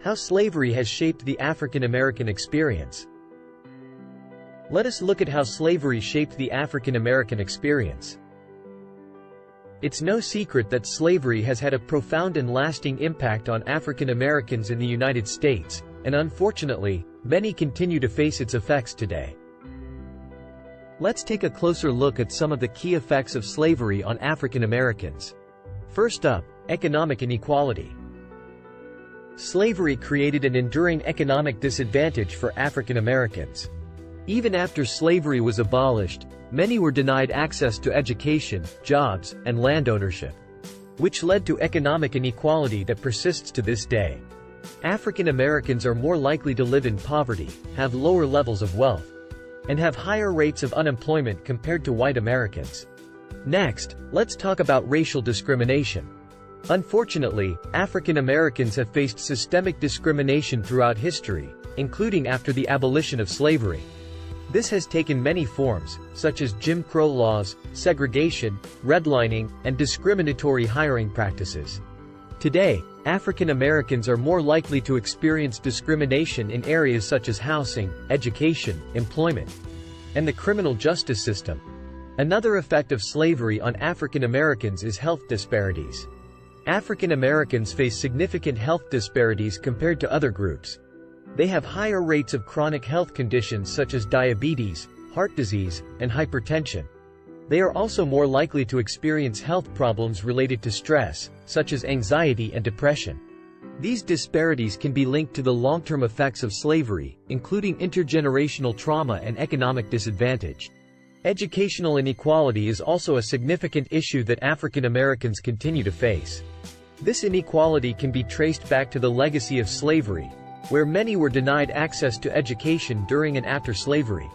How slavery has shaped the African American experience. Let us look at how slavery shaped the African American experience. It's no secret that slavery has had a profound and lasting impact on African Americans in the United States, and unfortunately, many continue to face its effects today. Let's take a closer look at some of the key effects of slavery on African Americans. First up, economic inequality. Slavery created an enduring economic disadvantage for African Americans. Even after slavery was abolished, many were denied access to education, jobs, and land ownership, which led to economic inequality that persists to this day. African Americans are more likely to live in poverty, have lower levels of wealth, and have higher rates of unemployment compared to white Americans. Next, let's talk about racial discrimination. Unfortunately, African Americans have faced systemic discrimination throughout history, including after the abolition of slavery. This has taken many forms, such as Jim Crow laws, segregation, redlining, and discriminatory hiring practices. Today, African Americans are more likely to experience discrimination in areas such as housing, education, employment, and the criminal justice system. Another effect of slavery on African Americans is health disparities. African Americans face significant health disparities compared to other groups. They have higher rates of chronic health conditions such as diabetes, heart disease, and hypertension. They are also more likely to experience health problems related to stress, such as anxiety and depression. These disparities can be linked to the long-term effects of slavery, including intergenerational trauma and economic disadvantage. Educational inequality is also a significant issue that African Americans continue to face. This inequality can be traced back to the legacy of slavery, where many were denied access to education during and after slavery.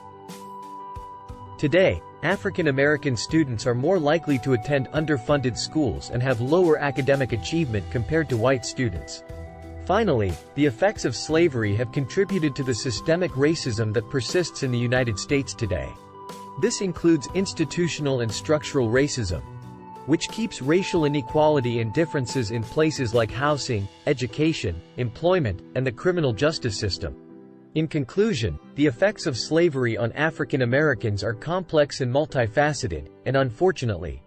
Today, African American students are more likely to attend underfunded schools and have lower academic achievement compared to white students. Finally, the effects of slavery have contributed to the systemic racism that persists in the United States today. This includes institutional and structural racism, which keeps racial inequality and differences in places like housing, education, employment, and the criminal justice system. In conclusion, the effects of slavery on African Americans are complex and multifaceted, and unfortunately,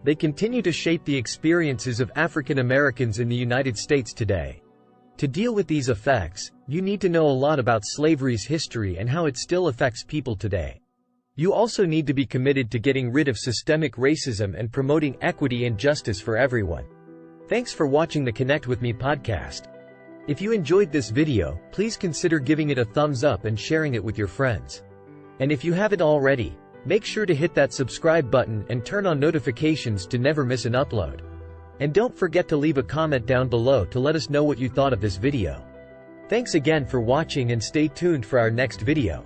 they continue to shape the experiences of African Americans in the United States today. To deal with these effects, you need to know a lot about slavery's history and how it still affects people today. You also need to be committed to getting rid of systemic racism and promoting equity and justice for everyone. Thanks for watching the Connect With Me podcast. If you enjoyed this video, please consider giving it a thumbs up and sharing it with your friends. And if you haven't already, make sure to hit that subscribe button and turn on notifications to never miss an upload. And don't forget to leave a comment down below to let us know what you thought of this video. Thanks again for watching and stay tuned for our next video.